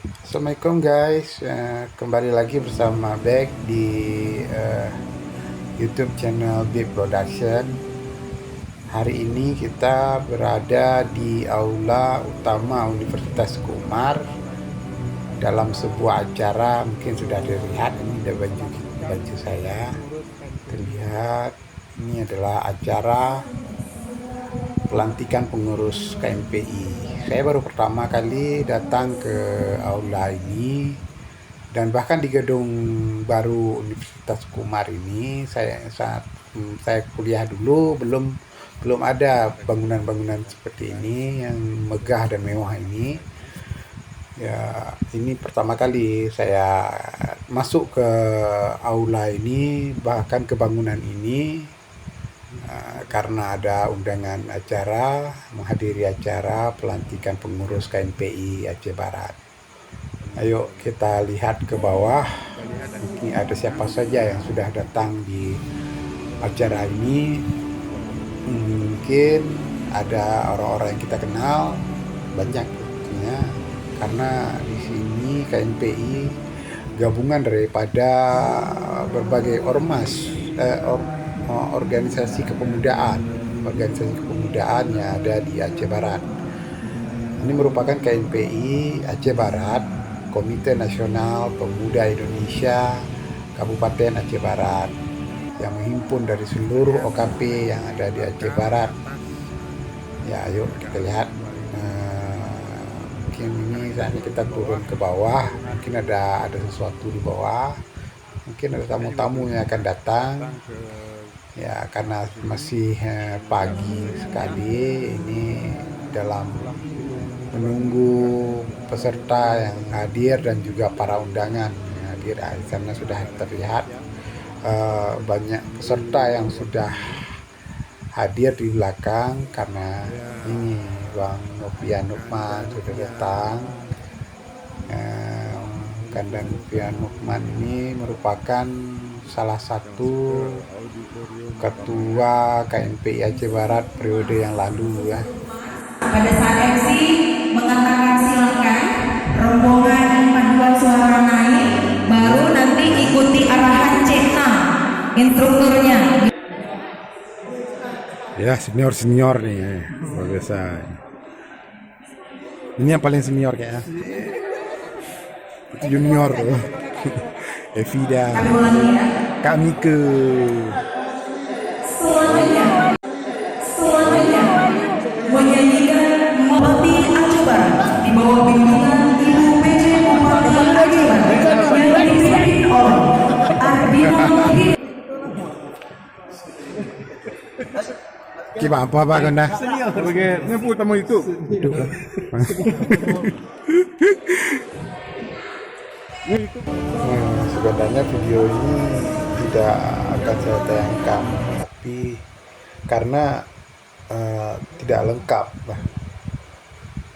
Assalamualaikum guys. Kembali lagi bersama Beck di YouTube channel Big Production. Hari ini kita berada di aula utama Universitas Kumar dalam sebuah acara. Mungkin sudah dilihat, ini ada baju saya terlihat. Ini adalah acara pelantikan pengurus KMPI. Saya baru pertama kali datang ke aula ini, dan bahkan di gedung baru Universitas Kumar ini saya kuliah dulu belum ada bangunan-bangunan seperti ini yang megah dan mewah ini. Ya, ini pertama kali saya masuk ke aula ini, bahkan ke bangunan ini, karena ada undangan acara, menghadiri acara pelantikan pengurus KMPI Aceh Barat. Ayo kita lihat ke bawah. Ini ada siapa saja yang sudah datang di acara ini. Mungkin ada orang-orang yang kita kenal, banyak tentunya, karena di sini KMPI gabungan daripada berbagai organisasi kepemudaan yang ada di Aceh Barat. Ini merupakan KMPI Aceh Barat, Komite Nasional Pemuda Indonesia Kabupaten Aceh Barat, yang menghimpun dari seluruh OKP yang ada di Aceh Barat. Ya, ayo kita lihat. Mungkin ini saatnya kita turun ke bawah. Mungkin ada sesuatu di bawah. Mungkin ada tamu-tamu yang akan datang. Ya, karena masih pagi sekali, ini dalam menunggu peserta yang hadir dan juga para undangan yang hadir. Di sana sudah terlihat banyak peserta yang sudah hadir di belakang, karena ini Bang Novian Nukman sudah datang. Dan Novian Nukman ini merupakan salah satu ketua KMPI Aceh Barat periode yang lalu ya. Pada saat MC mengatakan silakan, rombongan paduan suara naik, baru nanti ikuti arahan C6 instrukturnya. Ya, senior nih, luar biasa. Ini yang paling senior kayaknya. Itu junior tuh. Evida. Kami ulangi ya. Kak Mika. Selanjutnya menyanyikan Melati Aceh Barat di bawah bimbingan Ibu PJ Bupati Aceh Barat yang dipimpin oleh Ardina Mungkin. Kiba apa kan dah? Porque no puta mau itu. Sebenarnya video ini tidak akan saya tayangkan, tapi karena tidak lengkap,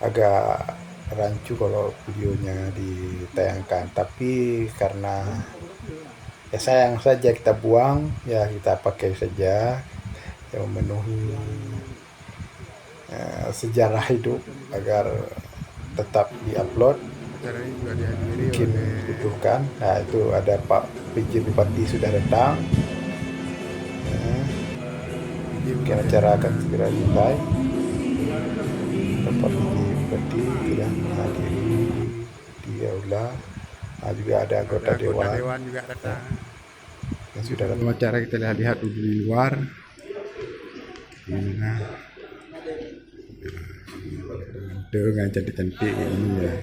agak rancu kalau videonya ditayangkan. Tapi karena ya sayang saja, kita buang, ya kita pakai saja yang memenuhi sejarah hidup agar tetap diupload. Mungkin dibutuhkan. Nah, itu ada Pak PJ Bupati sudah datang. Mungkin acara akan segera dimulai. Bapak PJ Bupati sudah menghadiri di aula. Juga ada anggota dewan juga datang. yang sudah datang. Acara kita lihat dulu di luar. Nah, dengan cantik-cantik ini ya.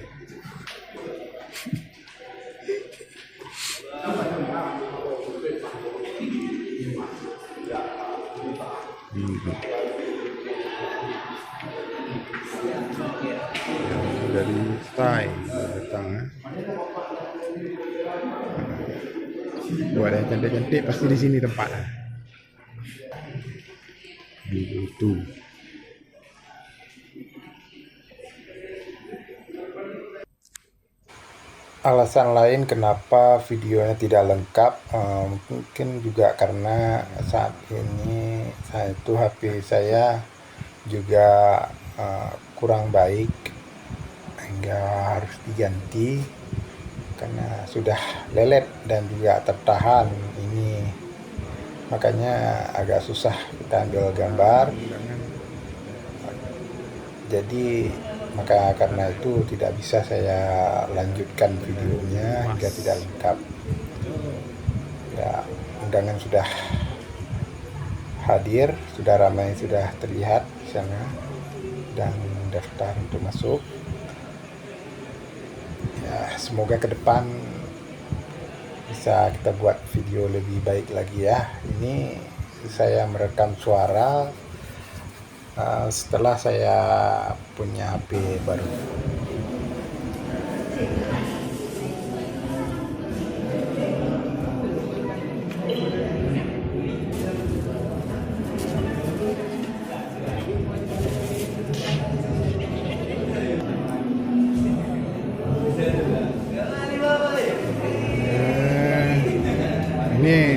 Dari Thai datang buat yang cantik-cantik pasti di sini tempatnya. Itu alasan lain kenapa videonya tidak lengkap, mungkin juga karena saat ini HP saya juga kurang baik. sehingga harus diganti karena sudah lelet dan juga tertahan ini, makanya agak susah kita ambil gambar. Jadi maka karena itu tidak bisa saya lanjutkan videonya hingga tidak lengkap. Ya, undangan sudah hadir, sudah ramai, sudah terlihat di sana dan daftar untuk masuk. Ya, semoga ke depan bisa kita buat video lebih baik lagi ya. Ini saya merekam suara setelah saya punya HP baru. Ini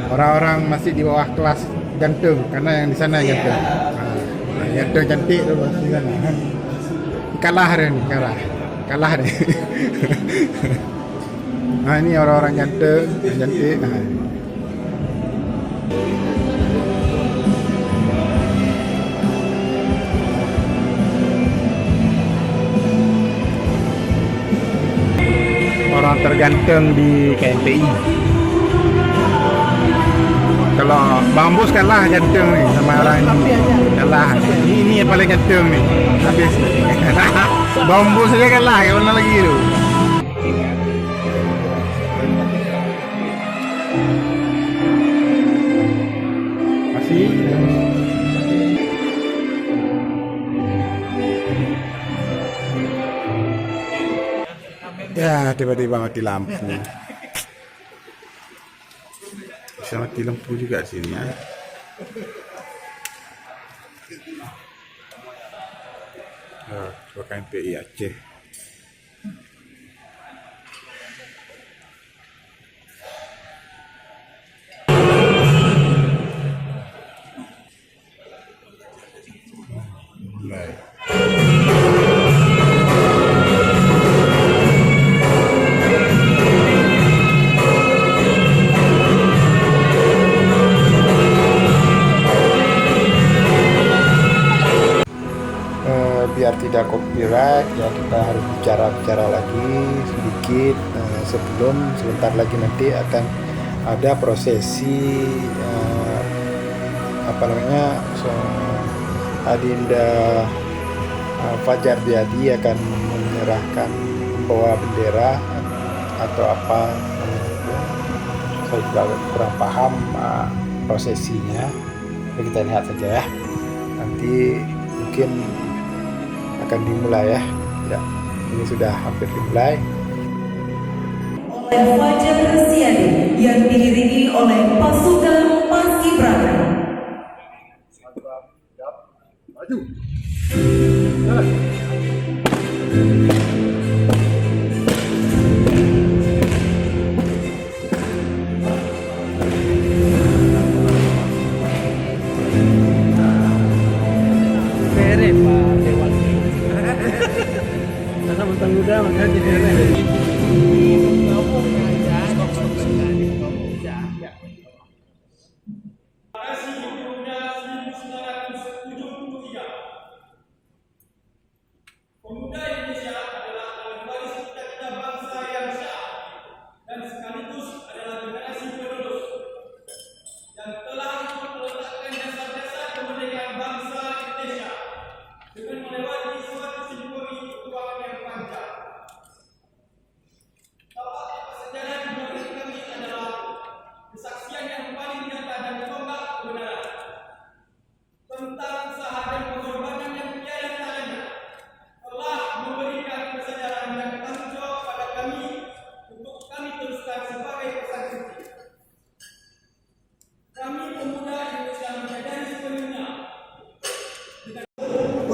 orang-orang masih di bawah kelas gantung karena yang di sana yang gantung. Gantung cantik tu di sana. Kalah dia ni, kalah dia. Nah, ini orang-orang gantung, cantik. Orang tergantung di KMPI. Kalau Bambus kalah gantung nih sama orang ini. Kalah. Ini yang paling gantung nih. Habis. Bambus saja kalah, yang mana lagi tu? Masih. Ya, tiba-tiba mati lampu. Bisa mati lampu juga sini ya. Coba KMPI Aceh. Biar tidak copyright ya, kita harus bicara lagi sedikit sebentar lagi nanti akan ada prosesi Adinda Fajar Biadi akan menyerahkan membawa bendera atau apa, saya juga kurang paham prosesinya. Kita lihat saja ya, nanti mungkin akan dimulai ya. Ya, ini sudah hampir dimulai. Oleh Fajar Siadi yang diiringi oleh pasukan Paskibraka. Maju.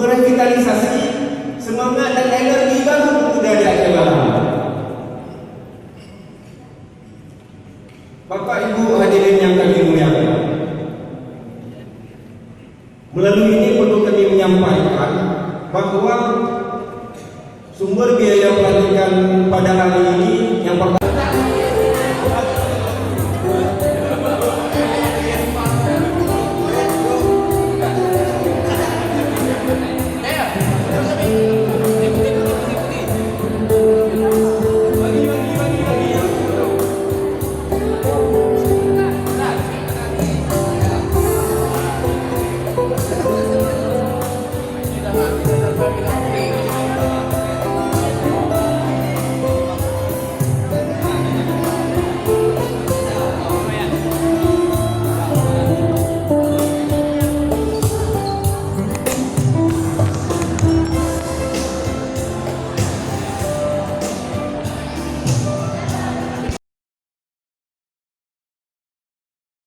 Merevitalisasi semangat dan energi baru budaya Aceh Barat. Bapak Ibu hadirin yang kami muliakan, melalui ini perlu kami menyampaikan bahwa Sumber biaya pelatihan pada hari ini yang pertama